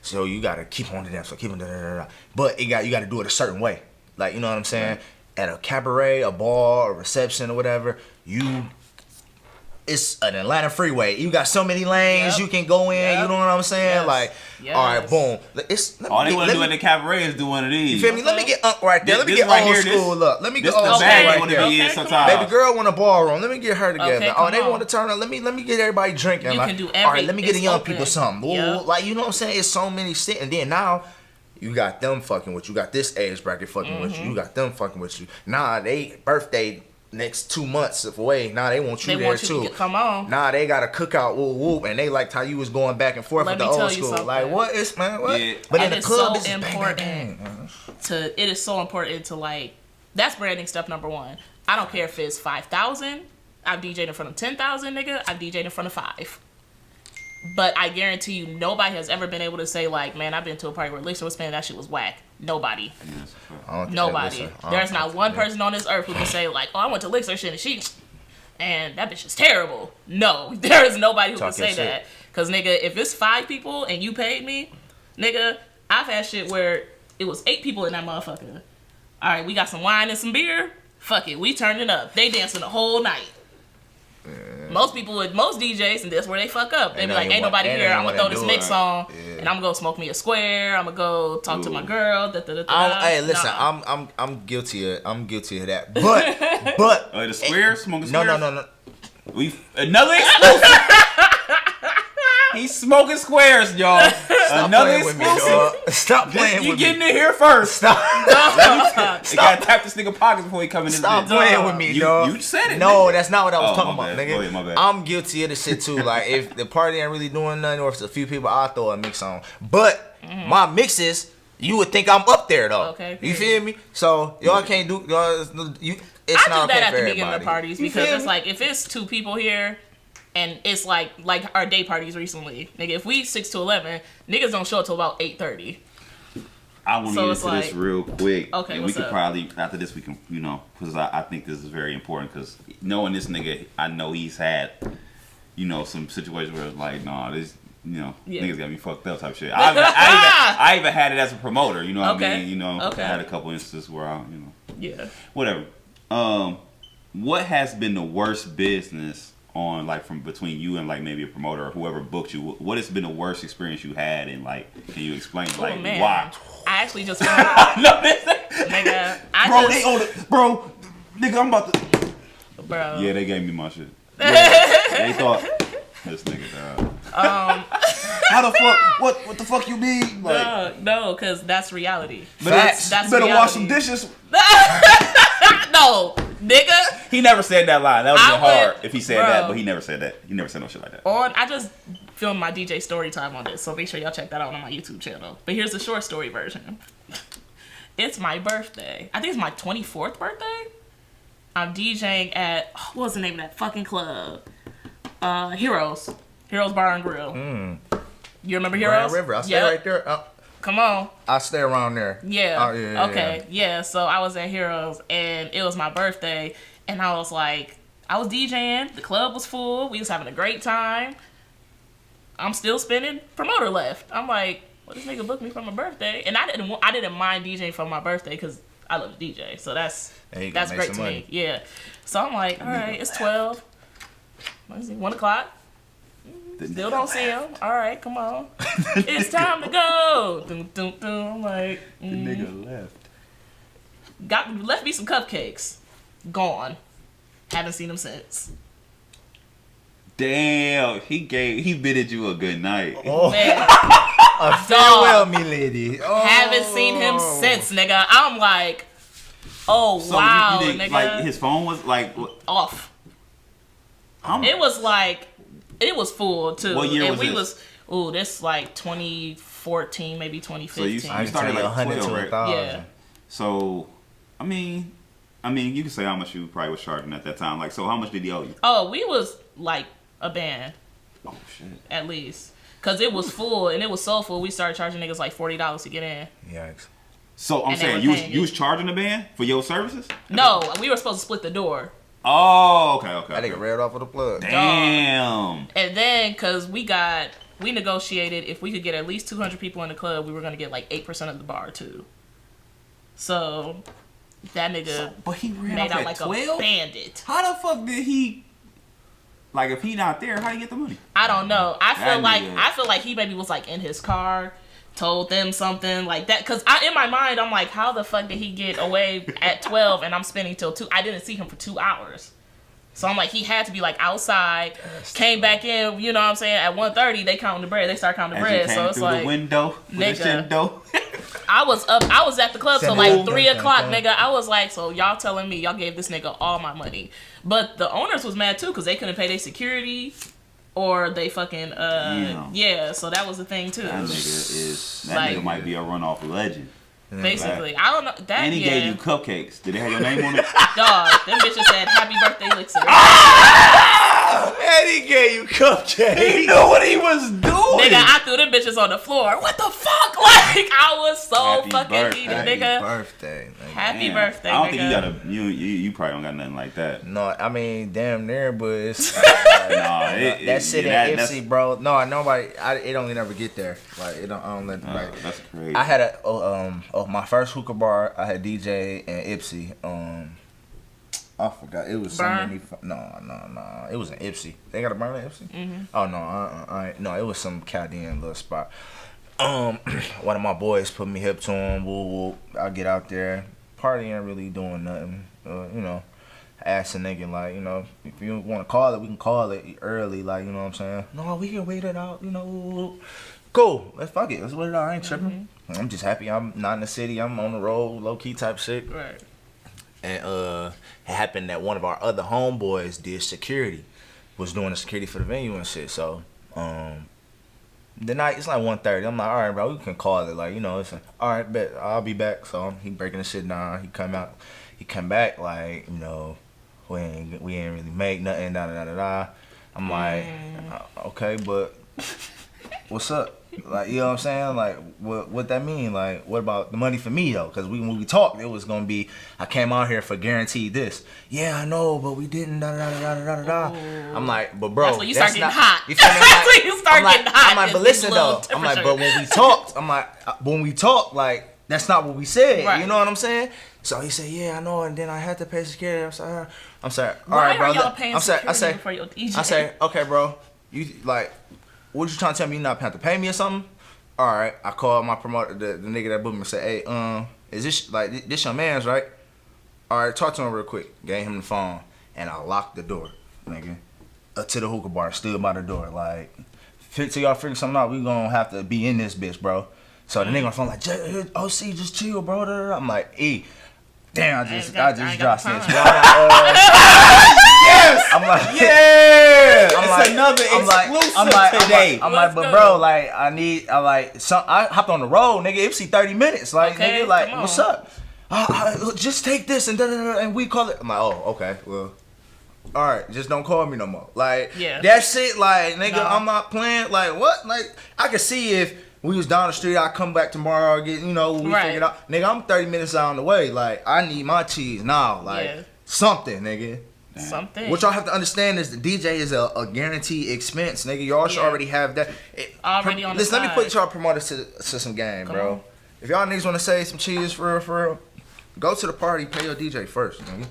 so you gotta keep on the dance floor, keep on but you gotta do it a certain way. Like, you know what I'm saying? Right. At a cabaret, a bar, a reception, or whatever, it's an Atlanta freeway. You got so many lanes you can go in. You know what I'm saying? Like, all right, boom. All they want to do in the cabaret is do one of these. You feel me? Let me get right there. Let me get old school up. Let me get old school right there. Baby girl want a ballroom. Let me get her together. Oh, they want to turn up. Let me get everybody drinking. You can do everything. All right, let me get the young people something. Like, you know what I'm saying? It's so many shit. And then now, you got them fucking with you. You got this age bracket fucking with you. You got them fucking with you. Nah, they birthday next 2 months away. Nah, they want you there too. Come on. Nah, they got a cookout, whoop whoop, and they liked how you was going back and forth with the old school. Like, what is, man? What? Yeah. But in the club, it's important. It is so important to, like, that's branding step number one. I don't care if it's 5,000. I've DJed in front of 10,000, nigga. I've DJed in front of 5. But I guarantee you, nobody has ever been able to say, like, man, I've been to a party where Lixxer was playing, that shit was whack. Nobody. Nobody. There's not one person on this earth who can say, like, oh, I went to Lixxer shit and that bitch is terrible. No, there is nobody who can say that. Because, nigga, if it's 5 people and you paid me, nigga, I've had shit where it was 8 people in that motherfucker. All right, we got some wine and some beer. Fuck it, we turned it up. They dancing the whole night. Most DJs, and that's where they fuck up. They be like, ain't nobody here. I'm gonna throw this mix on, and I'm gonna go smoke me a square. I'm gonna go talk to my girl. Hey, listen, I'm guilty of that. But the square, smoking square. No. Another exclusive. He's smoking squares, y'all. Another exclusive. Stop playing with me. You getting in here first. Stop. You gotta tap this nigga pockets before he come in. Stop playing with me, dog. You said it. No, that's not what I was talking about, nigga. Go ahead, my bad. I'm guilty of the shit too. Like, if the party ain't really doing nothing, or if it's a few people, I'll throw a mix on. But my mixes, you would think I'm up there though. Okay. You feel me? So y'all can't do y'all. It's not okay for everybody. I do that at the beginning of the parties because it's like, if it's 2 people here. And it's like our day parties recently. Nigga, if we 6 to 11, niggas don't show up till about 8:30. I want to get into this real quick. Okay, and we could probably, after this, we can, because I think this is very important. Because knowing this nigga, I know he's had, some situations where it's like, nah, this, niggas got me fucked up type shit. I even had it as a promoter, you know what I mean? I had a couple instances where I, whatever. What has been the worst business on, like, from between you and, like, maybe a promoter or whoever booked you? What has been the worst experience you had, and, like, can you explain why? I actually just nigga, bro, nigga, I'm about to, bro. Yeah, they gave me my shit. They thought this nigga. How the fuck? What the fuck you mean? Like, no, because that's reality. That's better reality. Wash some dishes. No, nigga. He never said that line. That would be hard if he said that, but he never said that. He never said no shit like that. I just filmed my DJ story time on this, so make sure y'all check that out on my YouTube channel. But here's the short story version. It's my birthday. I think it's my 24th birthday. I'm DJing at, what was the name of that fucking club? Heroes Bar and Grill. You remember Heroes? Grand River. I stay right there. Come on. I stay around there. Yeah. Okay. Yeah. So I was at Heroes, and it was my birthday, and I was DJing. The club was full. We was having a great time. I'm still spinning. Promoter left. I'm like, well, this nigga booked me for my birthday, and I didn't mind DJing for my birthday because I love to DJ. So that's great to me. Yeah. So I'm like, all right, it's 12. 1 o'clock. Still don't see him. All right, come on. It's time to go. I'm like, the nigga left. left me some cupcakes. Gone. Haven't seen him since. Damn, he bidded you a good night. Oh. Man. Farewell, me lady. Oh. Haven't seen him since, nigga. I'm like, oh, so wow, nigga. Like, his phone was, like... Off. It was, like... It was full, too. What year was this? This, like, 2014, maybe 2015. So you started, like, 100 to 1,000. Yeah. So, I mean, you can say how much you probably was charging at that time. Like, so how much did he owe you? Oh, we was, like, a band. Oh, shit. At least. Because it was full, and it was so full, we started charging niggas, like, $40 to get in. Yikes. So, I'm saying, you was charging the band for your services? No, we were supposed to split the door. Oh, okay. That nigga read off with a plug. Damn. And then, because we negotiated if we could get at least 200 people in the club, we were going to get like 8% of the bar, too. So, that nigga but he ran made off out at like 12? a bandit. How the fuck did he... Like, if he not there, how do you get the money? I don't know. I feel like he maybe was like in his car, told them something like that. Because in my mind, I'm like, how the fuck did he get away at 12 and I'm spending till 2? I didn't see him for 2 hours. So I'm like, he had to be like outside, came back in, you know what I'm saying? At 1:30, they counting the bread. They start counting the bread. So it's like, the window, nigga. I was at the club till like 3 o'clock, nigga. I was like, so y'all telling me y'all gave this nigga all my money. But the owners was mad too because they couldn't pay their security or they fucking, yeah. So that was the thing too. That nigga might be a runoff legend. Basically, I don't know. And he gave you cupcakes. Did they have your name on it? Dog, them bitches said happy birthday, Lixxer. And he gave you cupcakes. He knew what he was doing. Nigga, I threw them bitches on the floor. What the fuck? Like, I was so fucking heated, nigga. Happy birthday, I don't nigga. think you probably don't got nothing like that. No, I mean, damn near, but it's... that shit in Ipsy, bro. No, nobody... it don't never get there. Like, I don't let... Like, that's crazy. I had my first hookah bar, I had DJ and Ipsy. I forgot. It was so many... No. It was in Ipsy. They got a burn in Ipsy? Mm-hmm. Oh, no. No, it was some goddamn little spot. One of my boys put me hip to him. Woo. I get out there. Party ain't really doing nothing. You know, ask a nigga, like, you know, if you want to call it, we can call it early. Like, you know what I'm saying? No, we can wait it out. You know, cool. Let's fuck it. Let's wait it out. I ain't tripping. Mm-hmm. I'm just happy I'm not in the city. I'm on the road, low key type shit. Right. And it happened that one of our other homeboys did security, was doing the security for the venue and shit. So, the night, it's like 1:30. I'm like, all right, bro, we can call it. Like, you know, it's like, all right, bet, I'll be back. So he breaking the shit down. He come back like, you know, we ain't really make nothing. I'm like, okay, but what's up? Like, you know what I'm saying? Like, what that mean? Like, what about the money for me, though? Because when we talked, it was going to be, I came out here for guaranteed this. Yeah, I know, but we didn't, I'm like, but bro, that's when you start getting hot. You feel me? That's when you start getting hot. I'm like, but listen, though. I'm like, but when we talked, like, that's not what we said. Right. You know what I'm saying? So he said, yeah, I know, and then I had to pay security. I'm sorry. All right, bro. Y'all paying security for your DJ? I say, okay, bro. You, like... What you trying to tell me? You not have to pay me or something? All right. I called my promoter, the nigga that booked me, and said, hey, is this like this your man's, right? All right, talk to him real quick. Gave him the phone, and I locked the door, nigga, to the hookah bar. Stood by the door, like, till y'all figure something out, we gonna have to be in this bitch, bro. So the nigga on the phone like, OC, just chill, bro. I'm like, damn, I just dropped this. Yes! I'm like, yeah! It's another exclusive today. I'm like, but bro, like, I hopped on the road, nigga. It was 30 minutes. Like, okay, nigga, like, what's up? Just take this and we call it. I'm like, oh, okay, well, all right, just don't call me no more. Like, that shit, like, nigga, I'm not playing. Like, what? Like, I could see if we was down the street, I come back tomorrow, get, you know, we figure it out. Nigga, I'm 30 minutes out on the way. Like, I need my cheese now. Like, something, nigga. Something. What y'all have to understand is the DJ is a guaranteed expense, nigga. Y'all should already have that. Already on the Listen, side. let me put y'all promoters to some game, bro. On. If y'all niggas want to save some cheese for real, go to the party, pay your DJ first, nigga.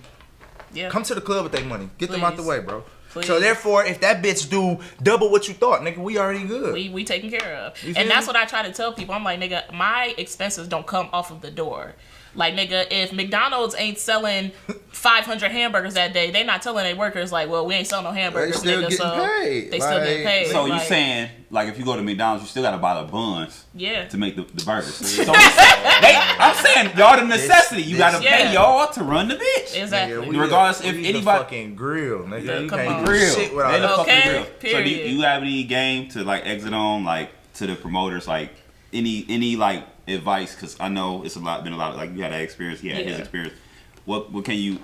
Yeah. Come to the club with their money. Get them out the way, bro. Please. So therefore, if that bitch do double what you thought, nigga, we already good. We taken care of. And that's what I try to tell people. I'm like, nigga, my expenses don't come off of the door. Like, nigga, if McDonald's ain't selling 500 hamburgers that day, they not telling their workers, like, well, we ain't selling no hamburgers, they still nigga, getting paid. They still getting paid. So like, you saying, like, if you go to McDonald's, you still got to buy the buns to make the burgers. So I'm saying, y'all the necessity. You got to pay y'all to run the bitch. Exactly. Nigga, regardless if we anybody... fucking grill, nigga. You come can't on. do shit without They the that. fucking grill. Period. So do you have any game to, like, exit on, like, to the promoters, like, any like, advice? Because I know it's been a lot of, like, you had that experience, he had his experience. What information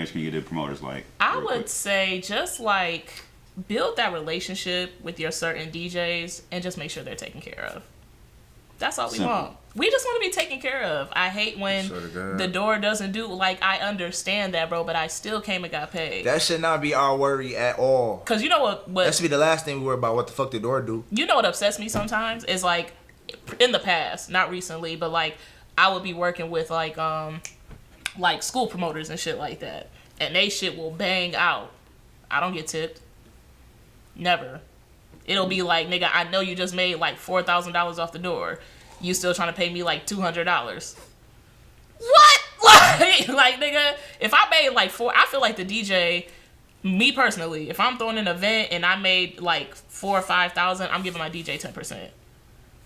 can you give the promoters, like? I would say just, like, build that relationship with your certain DJs and just make sure they're taken care of. That's all we want. We just want to be taken care of. I hate when the door doesn't do, like, I understand that, bro, but I still came and got paid. That should not be our worry at all. Because you know what that should be the last thing we worry about, what the fuck the door do. You know what upsets me sometimes is, like, in the past, not recently, but, like, I would be working with, like school promoters and shit like that. And they shit will bang out. I don't get tipped. Never. It'll be like, nigga, I know you just made like $4,000 off the door. You still trying to pay me like $200. What? Like, nigga, if I made like I feel like the DJ, me personally, if I'm throwing an event and I made like $4,000 or $5,000, I'm giving my DJ 10%.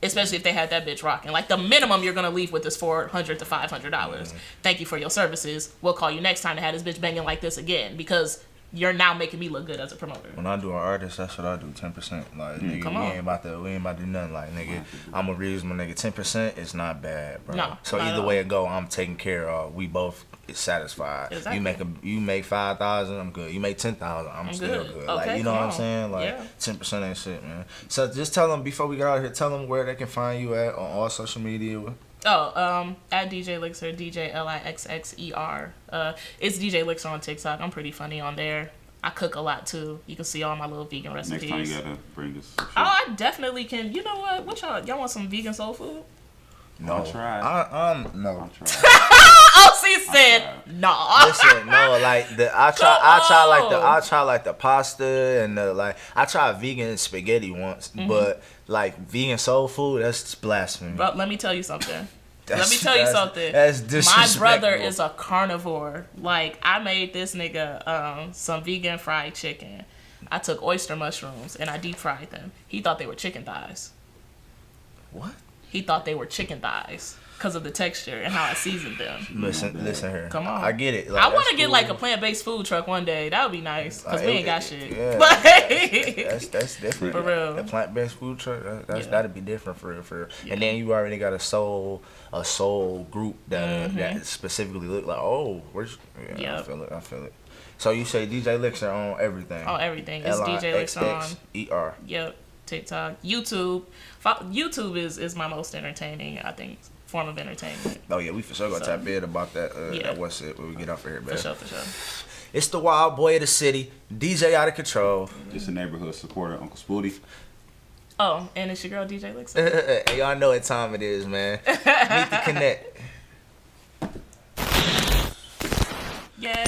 Especially if they had that bitch rocking. Like, the minimum you're going to leave with is $400 to $500. Thank you for your services. We'll call you next time to have this bitch banging like this again, because you're now making me look good as a promoter. When I do an artist, that's what I do, 10%. Like, nigga, we ain't about to do nothing. Like, nigga, I'm gonna reuse my nigga 10%. It's not bad, bro. No, so either way it go, I'm taken care of. We both is satisfied. Exactly. You make 5,000, I'm good. You make 10,000, I'm still good. Okay, like, you know what I'm saying? Like, 10% ain't shit, man. So just tell them before we get out of here. Tell them where they can find you at on all social media. At djlixxer, djlixxer. It's djlixxer on TikTok. I'm pretty funny on there. I cook a lot too. You can see all my little vegan recipes. Next time you gotta bring us some shit. Oh, I definitely can. You know what? What y'all want some vegan soul food? No. I'll try. No. I'll try. Oh, she said no. Listen, no, like I try like the pasta and the, like, I tried vegan spaghetti once, but like vegan soul food, that's blasphemy. But let me tell you something. That's That's disrespectful. My brother is a carnivore. Like, I made this nigga some vegan fried chicken. I took oyster mushrooms and I deep fried them. He thought they were chicken thighs. What? He thought they were chicken thighs because of the texture and how I seasoned them. Listen here. Come on. I get it. Like, I want to get like a plant-based food truck one day. That would be nice because we ain't got shit. Yeah. That's different. For real. The plant-based food truck, that'd be different for real. Yeah. And then you already got a soul group that specifically look like, oh, I feel it. So you say djlixxer on everything? On everything. It's djlixxer on. LIXXER. Yep. TikTok, YouTube. YouTube is my most entertaining, I think, form of entertainment. Oh yeah, we for sure gonna tap in about that. That what's it when we get off of here, man. For sure. It's the wild boy of the city, DJ out of control. Just a neighborhood supporter, Uncle Spooty. Oh, and it's your girl DJ Lixxer. Hey, y'all know what time it is, man. Meet the Connect. Yay.